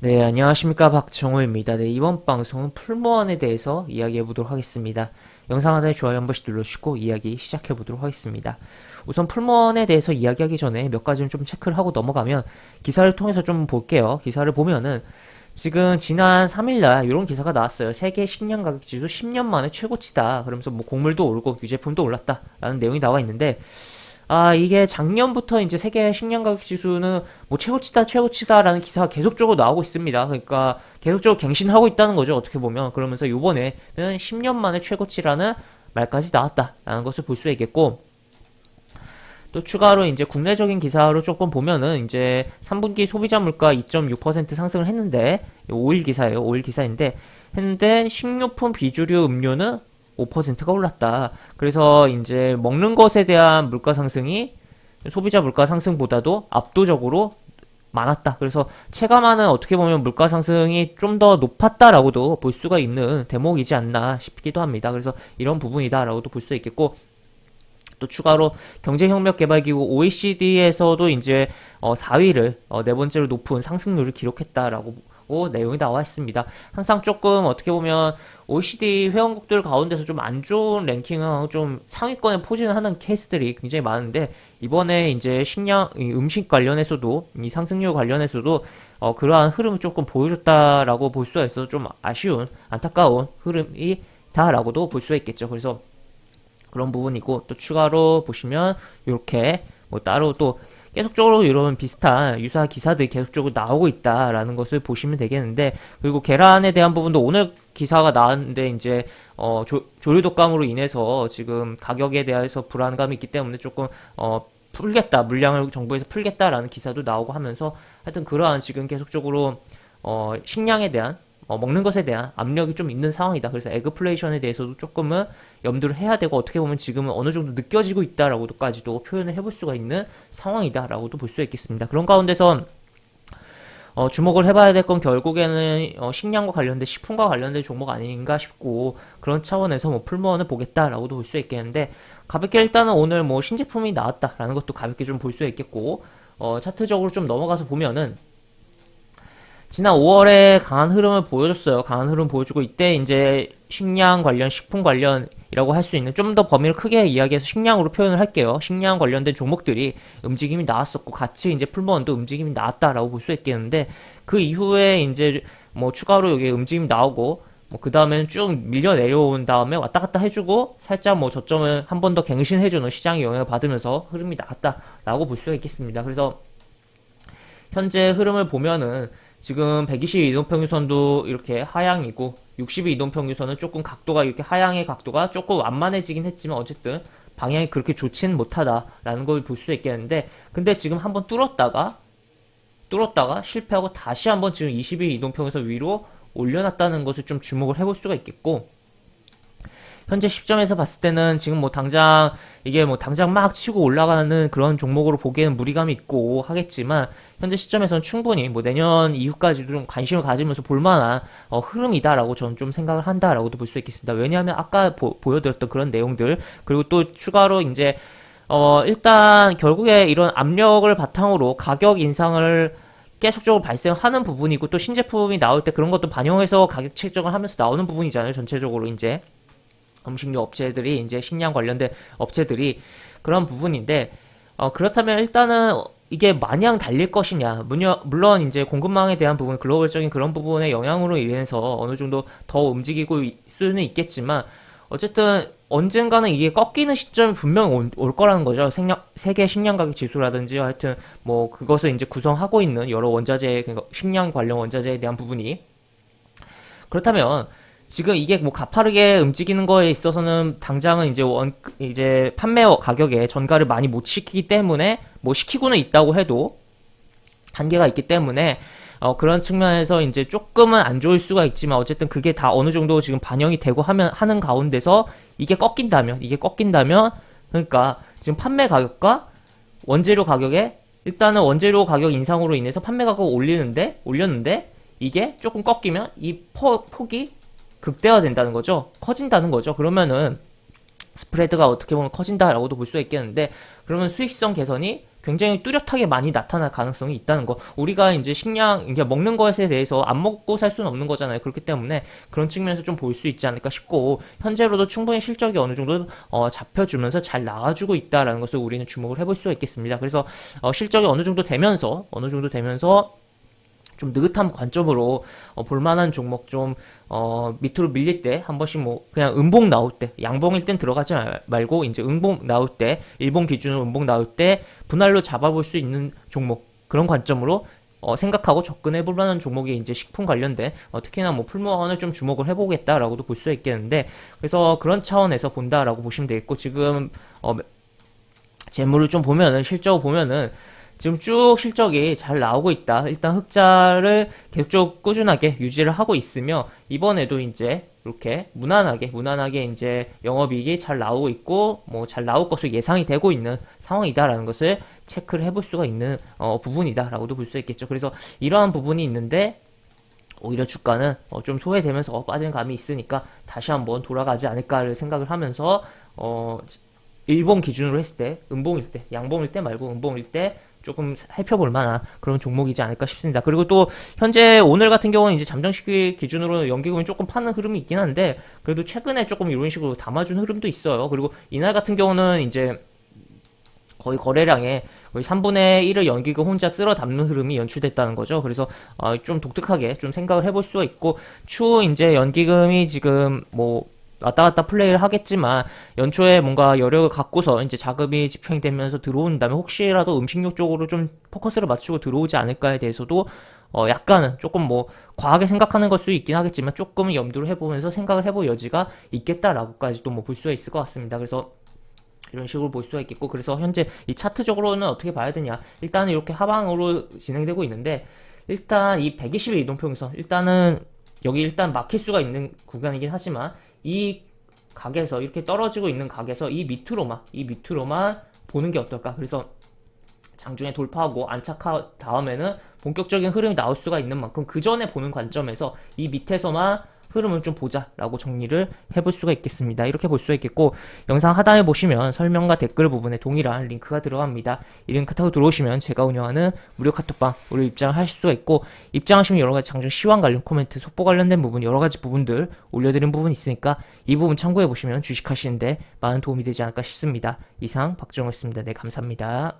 네, 안녕하십니까. 박정호입니다. 네, 이번 방송은 풀무원에 대해서 이야기해 보도록 하겠습니다. 영상 하단에 좋아요 한 번씩 눌러주시고 이야기 시작해 보도록 하겠습니다. 우선 풀무원에 대해서 이야기하기 전에 몇 가지는 좀 체크를 하고 넘어가면 기사를 통해서 좀 볼게요. 기사를 보면은 지금 지난 3일날 이런 기사가 나왔어요. 세계 식량 가격 지수 10년 만에 최고치다. 그러면서 뭐 곡물도 오르고 유제품도 올랐다라는 내용이 나와 있는데 이게 작년부터 이제 세계 식량 가격 지수는 뭐 최고치다, 최고치다라는 기사가 계속적으로 나오고 있습니다. 그러니까 계속적으로 갱신하고 있다는 거죠. 어떻게 보면. 그러면서 요번에는 10년 만에 최고치라는 말까지 나왔다라는 것을 볼 수 있겠고, 또 추가로 이제 국내적인 기사로 조금 보면은 이제 3분기 소비자 물가 2.6% 상승을 했는데 5일 기사예요. 5일 기사인데 했는데 식료품 비주류 음료는 5%가 올랐다. 그래서 이제 먹는 것에 대한 물가 상승이 소비자 물가 상승보다도 압도적으로 많았다. 그래서 체감하는 어떻게 보면 물가 상승이 좀 더 높았다라고도 볼 수가 있는 대목이지 않나 싶기도 합니다. 그래서 이런 부분이다라고도 볼 수 있겠고, 또 추가로 경제협력개발기구 OECD에서도 이제 4위를 네 번째로 높은 상승률을 기록했다라고 내용이 나와 있습니다. 항상 조금 어떻게 보면 OECD 회원국들 가운데서 좀 안 좋은 랭킹을 좀 상위권에 포진하는 케이스들이 굉장히 많은데, 이번에 이제 식량, 음식 관련해서도 이 상승률 관련해서도 그러한 흐름을 조금 보여줬다라고 볼 수가 있어서 좀 아쉬운 안타까운 흐름이다라고도 볼 수가 있겠죠. 그래서 그런 부분이고, 또 추가로 보시면 이렇게 뭐 따로 또 계속적으로 이런 비슷한 유사 기사들이 계속적으로 나오고 있다라는 것을 보시면 되겠는데, 그리고 계란에 대한 부분도 오늘 기사가 나왔는데 이제 조류 독감으로 인해서 지금 가격에 대해서 불안감이 있기 때문에 조금 풀겠다, 물량을 정부에서 풀겠다라는 기사도 나오고 하면서 하여튼 그러한 지금 계속적으로 식량에 대한 먹는 것에 대한 압력이 좀 있는 상황이다. 그래서 에그플레이션에 대해서도 조금은 염두를 해야 되고, 어떻게 보면 지금은 어느 정도 느껴지고 있다라고도까지도 표현을 해볼 수가 있는 상황이다라고도 볼 수 있겠습니다. 그런 가운데서 주목을 해봐야 될 건 결국에는 식량과 관련된 식품과 관련된 종목 아닌가 싶고, 그런 차원에서 뭐 풀무원을 보겠다라고도 볼 수 있겠는데, 가볍게 일단은 오늘 뭐 신제품이 나왔다라는 것도 가볍게 좀 볼 수 있겠고, 차트적으로 좀 넘어가서 보면은 지난 5월에 강한 흐름을 보여줬어요. 강한 흐름 보여주고, 이때 이제 식량 관련, 식품 관련이라고 할 수 있는, 좀 더 범위를 크게 이야기해서 식량으로 표현을 할게요. 식량 관련된 종목들이 움직임이 나왔었고, 같이 이제 풀무원도 움직임이 나왔다라고 볼 수 있겠는데, 그 이후에 이제 뭐 추가로 여기 움직임 나오고, 뭐 그 다음에는 쭉 밀려 내려온 다음에 왔다 갔다 해주고, 살짝 뭐 저점을 한 번 더 갱신해주는 시장의 영향을 받으면서 흐름이 나왔다라고 볼 수가 있겠습니다. 그래서 현재 흐름을 보면은 지금 120 이동평균선도 이렇게 하향이고, 60 이동평균선은 조금 각도가 이렇게 하향의 각도가 조금 완만해지긴 했지만 어쨌든 방향이 그렇게 좋지는 못하다라는 걸 볼 수 있겠는데, 근데 지금 한번 뚫었다가 실패하고 다시 한번 지금 20일 이동평균선 위로 올려놨다는 것을 좀 주목을 해볼 수가 있겠고, 현재 시점에서 봤을 때는 지금 뭐 당장 이게 뭐 당장 막 치고 올라가는 그런 종목으로 보기에는 무리감이 있고 하겠지만, 현재 시점에서는 충분히 뭐 내년 이후까지도 좀 관심을 가지면서 볼만한 흐름이다라고 저는 좀 생각을 한다라고도 볼 수 있겠습니다. 왜냐하면 아까 보여드렸던 그런 내용들, 그리고 또 추가로 이제 일단 결국에 이런 압력을 바탕으로 가격 인상을 계속적으로 발생하는 부분이고, 또 신제품이 나올 때 그런 것도 반영해서 가격 책정을 하면서 나오는 부분이잖아요. 전체적으로 이제 음식료 업체들이, 이제 식량 관련된 업체들이 그런 부분인데, 그렇다면 일단은 이게 마냥 달릴 것이냐, 물론 이제 공급망에 대한 부분, 글로벌적인 그런 부분의 영향으로 인해서 어느 정도 더 움직이고 수는 있겠지만, 어쨌든 언젠가는 이게 꺾이는 시점이 분명 올 거라는 거죠. 세계 식량 가격 지수라든지 하여튼 뭐 그것을 이제 구성하고 있는 여러 원자재, 그러니까 식량 관련 원자재에 대한 부분이, 그렇다면 지금 이게 뭐 가파르게 움직이는 거에 있어서는 당장은 이제 판매 가격에 전가를 많이 못 시키기 때문에, 뭐 시키고는 있다고 해도 한계가 있기 때문에 그런 측면에서 이제 조금은 안 좋을 수가 있지만, 어쨌든 그게 다 어느 정도 지금 반영이 되고 하는 가운데서 이게 꺾인다면, 그러니까 지금 판매 가격과 원재료 가격에, 일단은 원재료 가격 인상으로 인해서 판매 가격을 올렸는데 이게 조금 꺾이면 이 폭이 극대화된다는 거죠. 커진다는 거죠. 그러면은 스프레드가 어떻게 보면 커진다라고도 볼 수 있겠는데, 그러면 수익성 개선이 굉장히 뚜렷하게 많이 나타날 가능성이 있다는 거. 우리가 이제 식량, 이게 먹는 것에 대해서 안 먹고 살 수는 없는 거잖아요. 그렇기 때문에 그런 측면에서 좀 볼 수 있지 않을까 싶고, 현재로도 충분히 실적이 어느 정도 잡혀주면서 잘 나와주고 있다라는 것을 우리는 주목을 해볼 수가 있겠습니다. 그래서 실적이 어느 정도 되면서 좀 느긋한 관점으로 볼만한 종목 좀 밑으로 밀릴 때 한 번씩 뭐 그냥 음봉 나올 때 양봉일 땐 들어가지 말고 이제 음봉 나올 때 일봉 기준으로 음봉 나올 때 분할로 잡아볼 수 있는 종목 그런 관점으로 생각하고 접근해 볼 만한 종목이 이제 식품 관련된 특히나 뭐 풀무원을 좀 주목을 해보겠다라고도 볼 수 있겠는데 그래서 그런 차원에서 본다라고 보시면 되겠고 지금 재물을 좀 보면은 실적을 보면은 지금 쭉 실적이 잘 나오고 있다. 일단 흑자를 계속적으로 꾸준하게 유지를 하고 있으며 이번에도 이제 이렇게 무난하게 이제 영업이익이 잘 나오고 있고 뭐 잘 나올 것으로 예상이 되고 있는 상황이다라는 것을 체크를 해볼 수가 있는 부분이다라고도 볼 수 있겠죠. 그래서 이러한 부분이 있는데 오히려 주가는 좀 소외되면서 빠지는 감이 있으니까 다시 한번 돌아가지 않을까를 생각을 하면서 일봉 기준으로 했을 때 음봉일 때 양봉일 때 말고 음봉일 때 조금 살펴볼 만한 그런 종목이지 않을까 싶습니다. 그리고 또 현재 오늘 같은 경우는 이제 잠정시기 기준으로 연기금이 조금 파는 흐름이 있긴 한데 그래도 최근에 조금 이런 식으로 담아준 흐름도 있어요. 그리고 이날 같은 경우는 이제 거의 거래량의 거의 3분의 1을 연기금 혼자 쓸어 담는 흐름이 연출됐다는 거죠. 그래서 좀 독특하게 좀 생각을 해볼 수가 있고 추후 이제 연기금이 지금 뭐 왔다 갔다 플레이를 하겠지만 연초에 뭔가 여력을 갖고서 이제 자금이 집행되면서 들어온 다음에 혹시라도 음식료 쪽으로 좀 포커스를 맞추고 들어오지 않을까에 대해서도 약간은 조금 뭐 과하게 생각하는 걸 수 있긴 하겠지만 조금은 염두를 해보면서 생각을 해볼 여지가 있겠다라고까지도 뭐 볼 수가 있을 것 같습니다. 그래서 이런 식으로 볼 수가 있겠고 그래서 현재 이 차트적으로는 어떻게 봐야 되냐 일단은 이렇게 하방으로 진행되고 있는데 일단 이 120일 이동평균선 일단은 여기 일단 막힐 수가 있는 구간이긴 하지만 이 각에서 이렇게 떨어지고 있는 각에서 이 밑으로만 보는 게 어떨까. 그래서 장중에 돌파하고 안착한 다음에는 본격적인 흐름이 나올 수가 있는 만큼 그 전에 보는 관점에서 이 밑에서만 흐름을 좀 보자라고 정리를 해볼 수가 있겠습니다. 이렇게 볼 수가 있겠고 영상 하단에 보시면 설명과 댓글 부분에 동일한 링크가 들어갑니다. 이 링크 타고 들어오시면 제가 운영하는 무료 카톡방 무료 입장을 하실 수가 있고 입장하시면 여러가지 장중 시황 관련 코멘트 속보 관련된 부분 여러가지 부분들 올려드린 부분이 있으니까 이 부분 참고해 보시면 주식하시는데 많은 도움이 되지 않을까 싶습니다. 이상 박정호였습니다. 네 감사합니다.